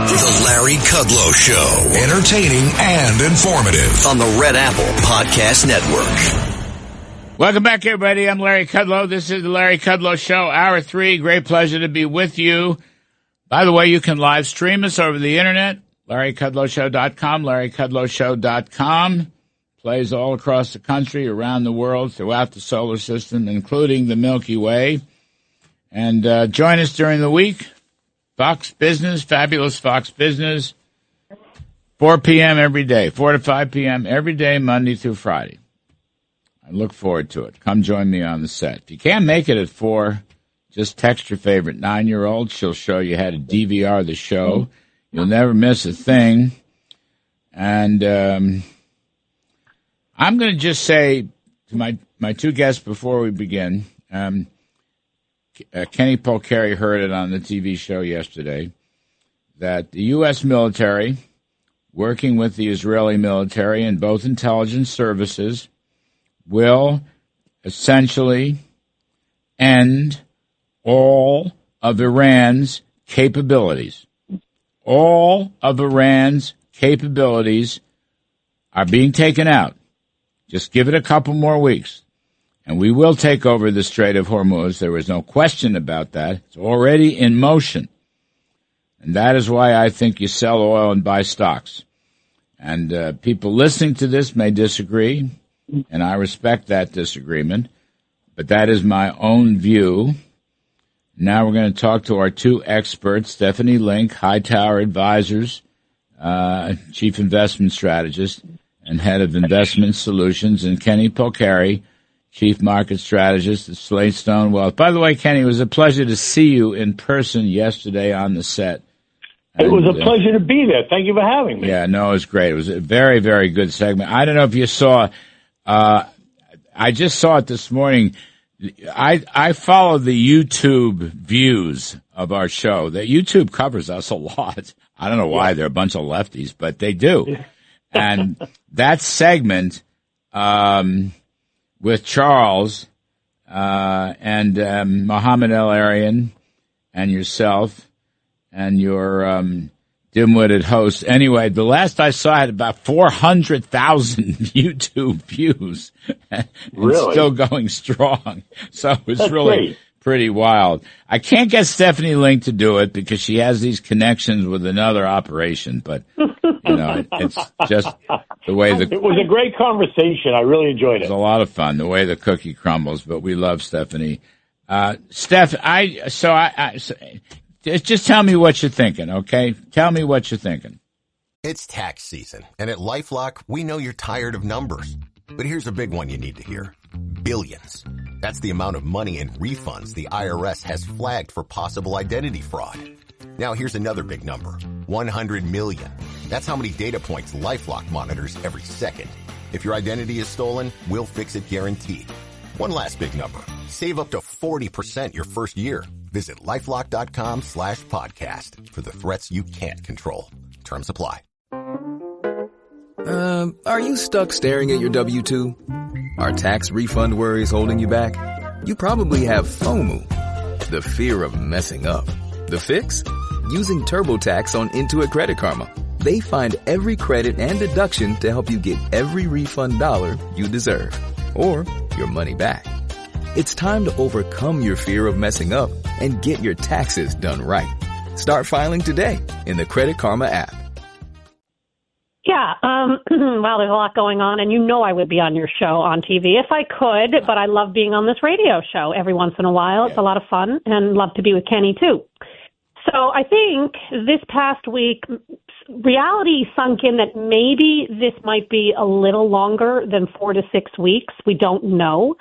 The Larry Kudlow Show. Entertaining and informative on the Red Apple Podcast Network. Welcome back, everybody. I'm Larry Kudlow. This is the Larry Kudlow Show, Hour 3. Great pleasure to be with you. By the way, you can live stream us over the internet, LarryKudlowShow.com, LarryKudlowShow.com. Plays all across the country, around the world, throughout the solar system, including the Milky Way. And join us during the week. Fox Business, fabulous Fox Business, 4 p.m. every day, 4 to 5 p.m. every day, Monday through Friday. I look forward to it. Come join me on the set. If you can't make it at 4, just text your favorite 9-year-old. She'll show you how to DVR the show. You'll never miss a thing. And I'm going to just say to my two guests before we begin, Kenny Polcari heard it on the TV show yesterday, that the U.S. military, working with the Israeli military and both intelligence services, will essentially end all of Iran's capabilities. All of Iran's capabilities are being taken out. Just give it a couple more weeks, and we will take over the Strait of Hormuz. There is no question about that. It's already in motion. And that is why I think you sell oil and buy stocks. And people listening to this may disagree, and I respect that disagreement, but that is my own view. Now we're going to talk to our two experts, Stephanie Link, Hightower Advisors, Chief Investment Strategist and Head of Investment Solutions, and Kenny Polcari, Chief Market Strategist at Slate-Stone Wealth. By the way, Kenny, it was a pleasure to see you in person yesterday on the set. It was a pleasure to be there. Thank you for having me. Yeah, no, it was great. It was a very, very good segment. I don't know if you saw, I just saw it this morning. I follow the YouTube views of our show. That YouTube covers us a lot. I don't know why. They're a bunch of lefties, but they do. And that segment with Charles and Mohammed El-Arian and yourself and your dim-witted host. Anyway, the last I saw, I had about 400,000 YouTube views. And really? Still going strong. So it was That's really great. Pretty wild. I can't get Stephanie Link to do it because she has these connections with another operation, but, it's just the way It was a great conversation. I really enjoyed it. It was a lot of fun, the way the cookie crumbles, but we love Stephanie. Steph, just tell me what you're thinking, okay? Tell me what you're thinking. It's tax season, and at LifeLock, we know you're tired of numbers. But here's a big one you need to hear. Billions. That's the amount of money in refunds the IRS has flagged for possible identity fraud. Now here's another big number. 100 million. That's how many data points LifeLock monitors every second. If your identity is stolen, we'll fix it guaranteed. One last big number. Save up to 40% your first year. Visit LifeLock.com/podcast for the threats you can't control. Terms apply. Are you stuck staring at your W-2? Are tax refund worries holding you back? You probably have FOMO, the fear of messing up. The fix? Using TurboTax on Intuit Credit Karma. They find every credit and deduction to help you get every refund dollar you deserve. Or your money back. It's time to overcome your fear of messing up and get your taxes done right. Start filing today in the Credit Karma app. Yeah, well, there's a lot going on, and I would be on your show on TV if I could, but I love being on this radio show every once in a while. It's a lot of fun, and love to be with Kenny, too. So I think this past week, reality sunk in that maybe this might be a little longer than 4 to 6 weeks. We don't know.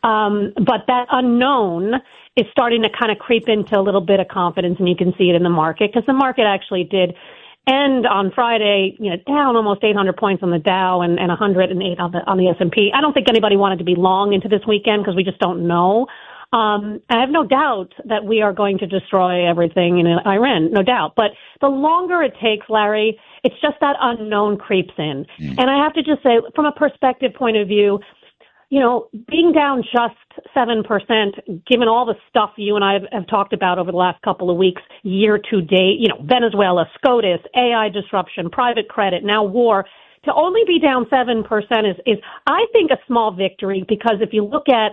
But that unknown is starting to kind of creep into a little bit of confidence, and you can see it in the market, because the market actually did end on Friday, down almost 800 points on the Dow and 108 on the S&P. I don't think anybody wanted to be long into this weekend because we just don't know. I have no doubt that we are going to destroy everything in Iran, no doubt. But the longer it takes, Larry, it's just that unknown creeps in. And I have to just say, from a perspective point of view, being down just 7%, given all the stuff you and I have talked about over the last couple of weeks, year to date, Venezuela, SCOTUS, AI disruption, private credit, now war, to only be down 7% is I think, a small victory, because if you look at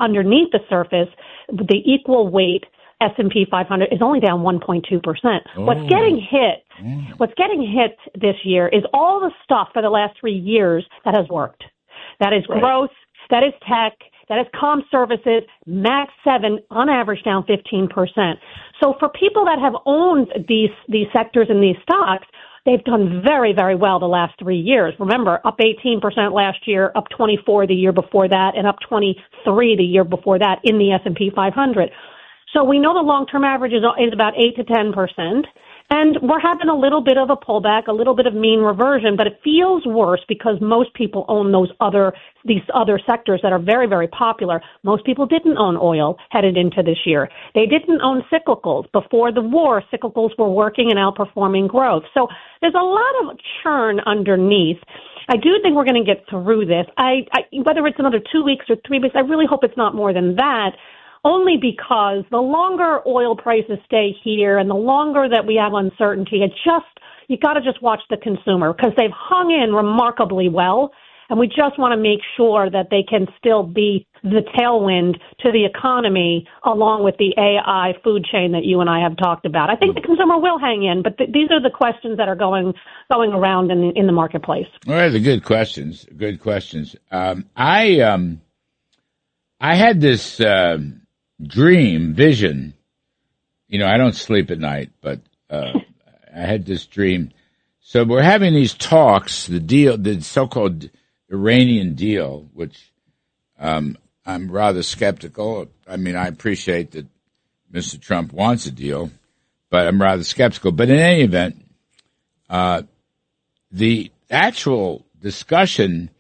underneath the surface, the equal weight S&P 500 is only down 1.2%. What's getting hit this year is all the stuff for the last 3 years that has worked. That is growth, that is tech, that is comm services, Max 7, on average down 15%. So for people that have owned these sectors and these stocks, they've done very, very well the last 3 years. Remember, up 18% last year, up 24% the year before that, and up 23% the year before that in the S&P 500. So we know the long-term average is about 8 to 10%, and we're having a little bit of a pullback, a little bit of mean reversion, but it feels worse because most people own these other sectors that are very, very popular. Most people didn't own oil headed into this year. They didn't own cyclicals. Before the war, cyclicals were working and outperforming growth. So there's a lot of churn underneath. I do think we're going to get through this. Whether it's another 2 weeks or 3 weeks, I really hope it's not more than that. Only because the longer oil prices stay here and the longer that we have uncertainty, you got to just watch the consumer, because they've hung in remarkably well. And we just want to make sure that they can still be the tailwind to the economy, along with the AI food chain that you and I have talked about. I think the consumer will hang in, but these are the questions that are going around in the marketplace. All right, the good questions. Good questions. I had this vision. I don't sleep at night, but I had this dream. So we're having these talks, the so-called Iranian deal, which I'm rather skeptical. I mean, I appreciate that Mr. Trump wants a deal, but I'm rather skeptical. But in any event, the actual discussion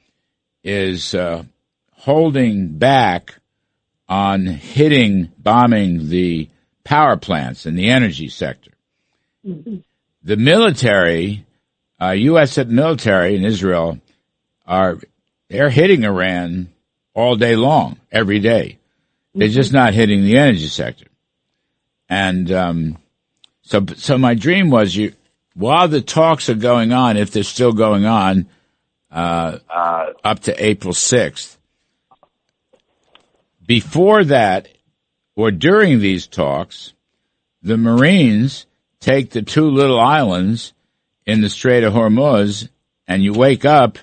is holding back on bombing the power plants in the energy sector. Mm-hmm. The military, U.S. military in Israel, they're hitting Iran all day long, every day. They're just not hitting the energy sector. And so my dream was, while the talks are going on, if they're still going on, up to April 6th, before that, or during these talks, the Marines take the two little islands in the Strait of Hormuz, and you wake up,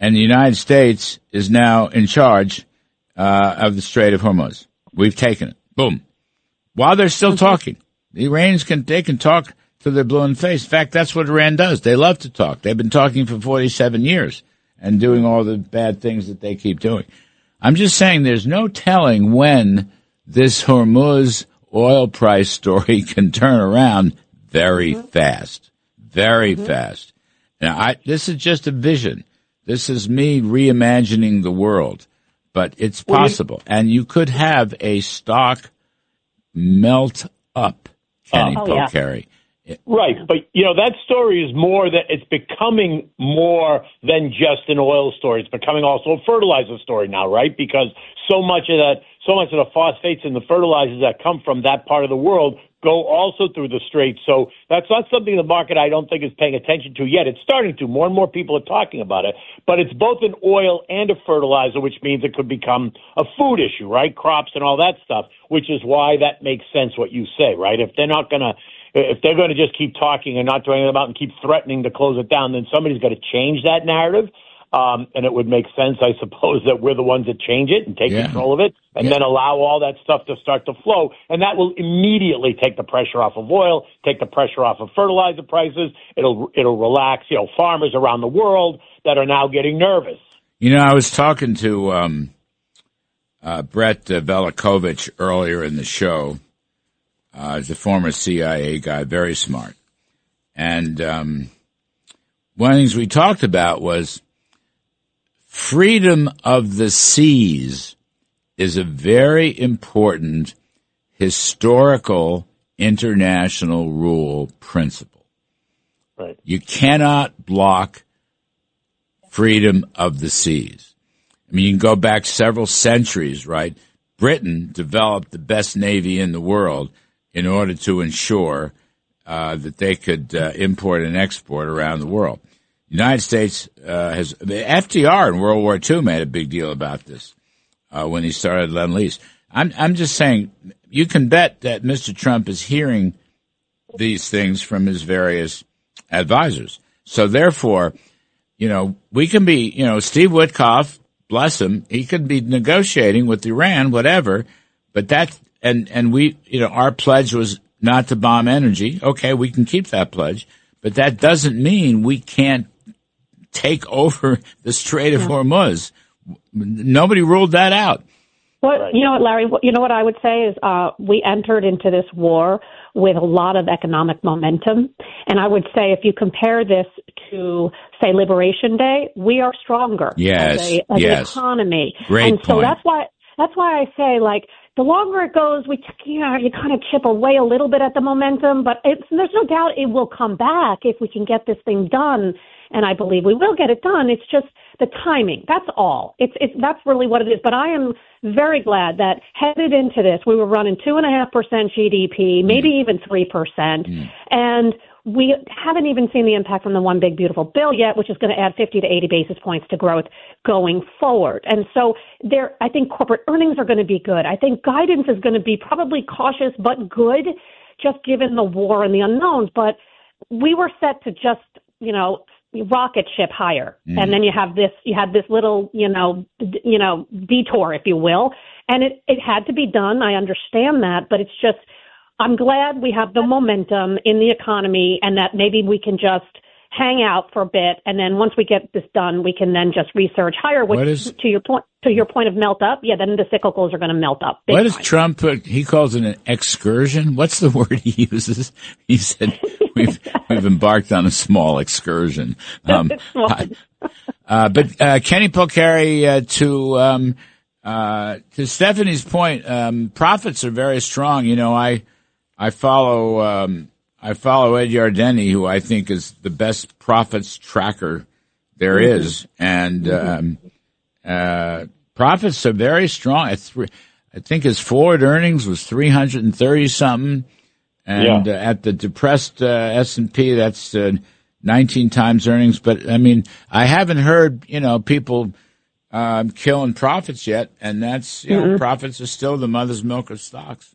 and the United States is now in charge of the Strait of Hormuz. We've taken it. Boom. While they're still talking, the Iranians can talk till they're blue in the face. In fact, that's what Iran does. They love to talk. They've been talking for 47 years and doing all the bad things that they keep doing. I'm just saying there's no telling when this Hormuz oil price story can turn around very fast, very fast. Now, this is just a vision. This is me reimagining the world, but it's possible. And you could have a stock melt up, Kenny Polcari. Yeah. Right, but that story is more that it's becoming more than just an oil story. It's becoming also a fertilizer story now, right? Because so much of the phosphates and the fertilizers that come from that part of the world go also through the Strait. So that's not something the market, I don't think, is paying attention to yet. It's starting to. More and more people are talking about it. But it's both an oil and a fertilizer, which means it could become a food issue, right? Crops and all that stuff, which is why that makes sense what you say, right? If they're going to just keep talking and not doing anything about it and keep threatening to close it down, then somebody's got to change that narrative. And it would make sense, I suppose, that we're the ones that change it and take control of it and then allow all that stuff to start to flow. And that will immediately take the pressure off of oil, take the pressure off of fertilizer prices. It'll relax, farmers around the world that are now getting nervous. I was talking to Brett Velikovich earlier in the show. He's a former CIA guy, very smart. And one of the things we talked about was freedom of the seas is a very important historical international rule principle. Right. You cannot block freedom of the seas. I mean, you can go back several centuries, right? Britain developed the best navy in the world in order to ensure that they could import and export around the world. The United States FDR in World War II made a big deal about this when he started Lend-Lease. I'm just saying, you can bet that Mr. Trump is hearing these things from his various advisors. So therefore, we can be, Steve Witkoff, bless him, he could be negotiating with Iran, whatever, but and we, our pledge was not to bomb energy. Okay, we can keep that pledge, but that doesn't mean we can't take over the Strait of Hormuz. Nobody ruled that out. Well, you know what, Larry, what I would say is we entered into this war with a lot of economic momentum. And I would say if you compare this to, say, Liberation Day, we are stronger as an economy. Great and so point. that's why I say, like, the longer it goes, you kind of chip away a little bit at the momentum, but there's no doubt it will come back if we can get this thing done. And I believe we will get it done. It's just the timing. That's all. That's really what it is. But I am very glad that headed into this, we were running 2.5% GDP, maybe even 3%. And we haven't even seen the impact from the One Big Beautiful Bill yet, which is going to add 50 to 80 basis points to growth going forward. And so I think corporate earnings are going to be good. I think guidance is going to be probably cautious but good, just given the war and the unknowns. But we were set to just, rocket ship higher. And then you had this little, detour, if you will. And it had to be done. I understand that, but it's just, I'm glad we have the momentum in the economy and that maybe we can just hang out for a bit. And then once we get this done, we can then just research higher, which to your point of melt up. Yeah. Then the cyclicals are going to melt up. What does Trump put? He calls it an excursion. What's the word he uses? He said, we've embarked on a small excursion. But Kenny Polcari, to Stephanie's point, profits are very strong. I follow Ed Yardeni, who I think is the best profits tracker there is, and profits are very strong. I think his forward earnings was 330 something, and at the depressed S&P, that's 19 times earnings. But I mean, I haven't heard people killing profits yet, and that's profits are still the mother's milk of stocks.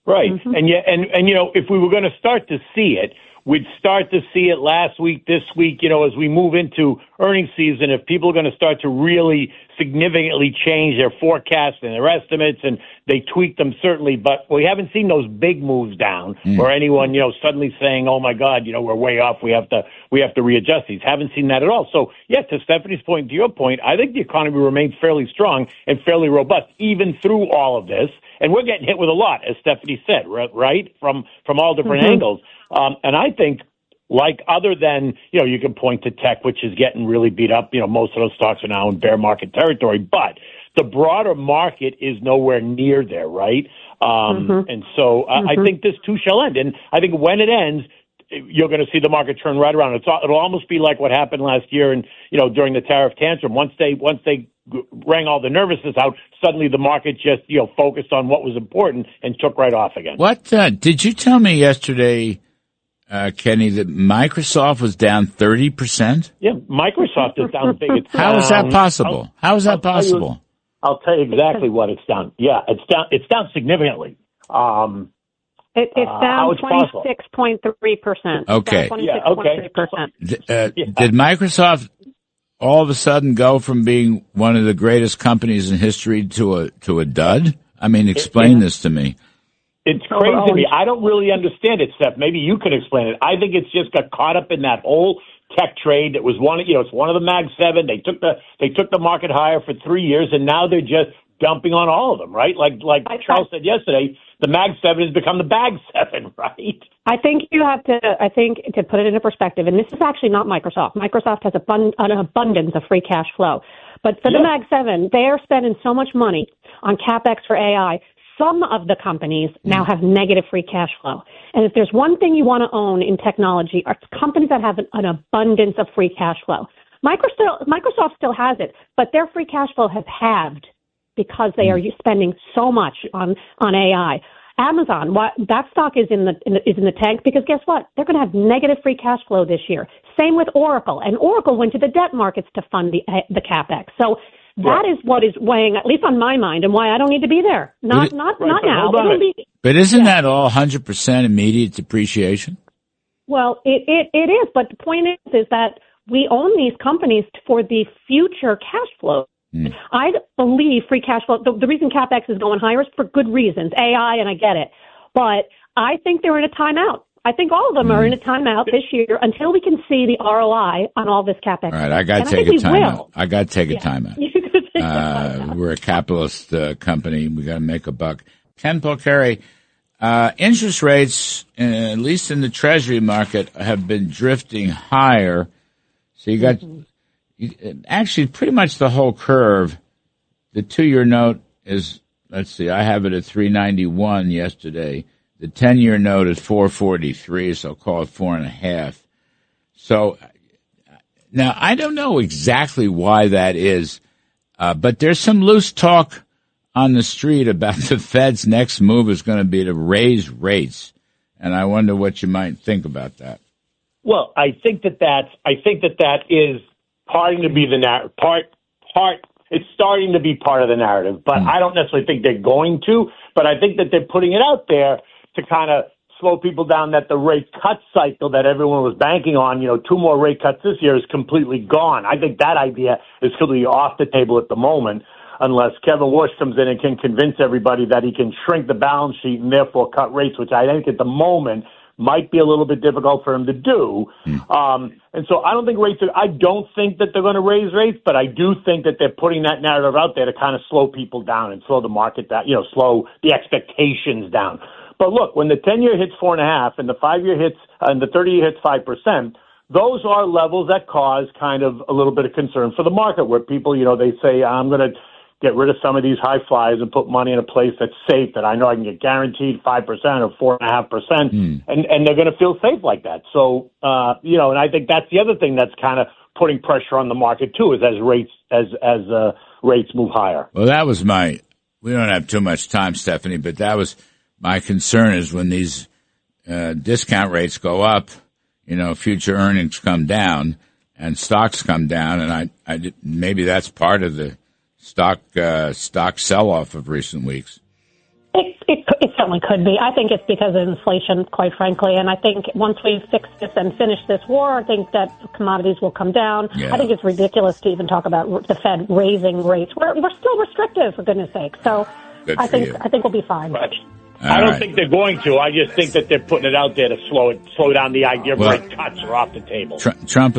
Right. And if we were going to start to see it, we'd start to see it last week, this week, as we move into earnings season, if people are going to start to really significantly change their forecasts and their estimates, and they tweak them certainly, but we haven't seen those big moves down or anyone, suddenly saying, oh my God, we're way off. We have to readjust these. Haven't seen that at all. So to Stephanie's point, to your point, I think the economy remains fairly strong and fairly robust, even through all of this. And we're getting hit with a lot, as Stephanie said, right? From all different angles. And I think, like other than, you can point to tech, which is getting really beat up. Most of those stocks are now in bear market territory, but the broader market is nowhere near there, right? And so I think this too shall end. And I think when it ends, you're going to see the market turn right around. It'll almost be like what happened last year and, during the tariff tantrum. Once they rang all the nervousness out, suddenly the market just, focused on what was important and took right off again. What, did you tell me yesterday, Kenny, that Microsoft was down 30%? Yeah, Microsoft is down big. How is that possible? How is that possible? I'll tell you exactly what it's down. Yeah, it's down significantly. It's down 26.3%. Okay. 26.3%. Did Microsoft all of a sudden go from being one of the greatest companies in history to a dud? I mean, explain this to me. It's crazy to me. I don't really understand it, Steph. Maybe you can explain it. I think it's just got caught up in that whole tech trade. It was it's one of the Mag 7. They took the market higher for 3 years, and now they're just dumping on all of them, right? Like Charles said yesterday, the Mag 7 has become the Bag 7, right? I think to put it into perspective, and this is actually not Microsoft. Microsoft has an abundance of free cash flow. But for the Mag 7, they are spending so much money on CapEx for AI. Some of the companies now have negative free cash flow. And if there's one thing you want to own in technology, are companies that have an abundance of free cash flow. Microsoft still has it, but their free cash flow has halved because they are spending so much on AI. Amazon, that stock is in the tank because guess what? They're going to have negative free cash flow this year. Same with Oracle, and Oracle went to the debt markets to fund the CapEx. So that is what is weighing, at least on my mind, and why I don't need to be there. Not now. But isn't that all 100% immediate depreciation? Well, it is, but the point is that we own these companies for the future cash flow. I believe free cash flow, the reason CapEx is going higher is for good reasons, AI, and I get it. But I think they're in a timeout. I think all of them are in a timeout this year until we can see the ROI on all this CapEx. All right, I got to take a timeout. I got to take a timeout. We're a capitalist company. We got to make a buck. Ken Polcari, interest rates, at least in the Treasury market, have been drifting higher. So you got actually pretty much the whole curve. The 2-year note is, let's see, I have it at 391 yesterday. The 10-year note is 443, so call it 4.5. So now I don't know exactly why that is, but there's some loose talk on the street about the Fed's next move is going to be to raise rates, and I wonder what you might think about that. Well, I think that is starting to be the it's starting to be part of the narrative, but I don't necessarily think they're going to, but I think that they're putting it out there to kind of slow people down, that the rate cut cycle that everyone was banking on, 2 more rate cuts this year, is completely gone. I think that idea is completely off the table at the moment, unless Kevin Walsh comes in and can convince everybody that he can shrink the balance sheet and therefore cut rates, which I think at the moment might be a little bit difficult for him to do. And so I don't think I don't think that they're going to raise rates, but I do think that they're putting that narrative out there to kind of slow people down and slow the market down, slow the expectations down. But look, when the 10-year hits 4.5 and the 5-year hits and the 30-year hits 5%, those are levels that cause kind of a little bit of concern for the market, where people, they say, I'm going to get rid of some of these high flyers and put money in a place that's safe, that I know I can get guaranteed 5% or 4.5%, and they're going to feel safe like that. So, and I think that's the other thing that's kind of putting pressure on the market too, is as rates move higher. Well, that was we don't have too much time, Stephanie, but that was my concern, is when these discount rates go up, future earnings come down and stocks come down, and I maybe that's part of the stock sell-off of recent weeks. It certainly could be. I think it's because of inflation, quite frankly. And I think once we fix this and finish this war, I think that commodities will come down. Yeah. I think it's ridiculous to even talk about the Fed raising rates. We're still restrictive, for goodness sake. So I think we'll be fine. Right. I don't think they're going to. I just think that they're putting it out there to slow down the idea of rate cuts are off the table. Trump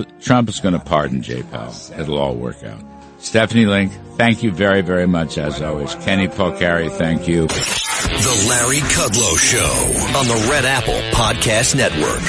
is going to pardon Jay Powell. It'll all work out. Stephanie Link, thank you very, very much, as always. Kenny Polcari, thank you. The Larry Kudlow Show on the Red Apple Podcast Network.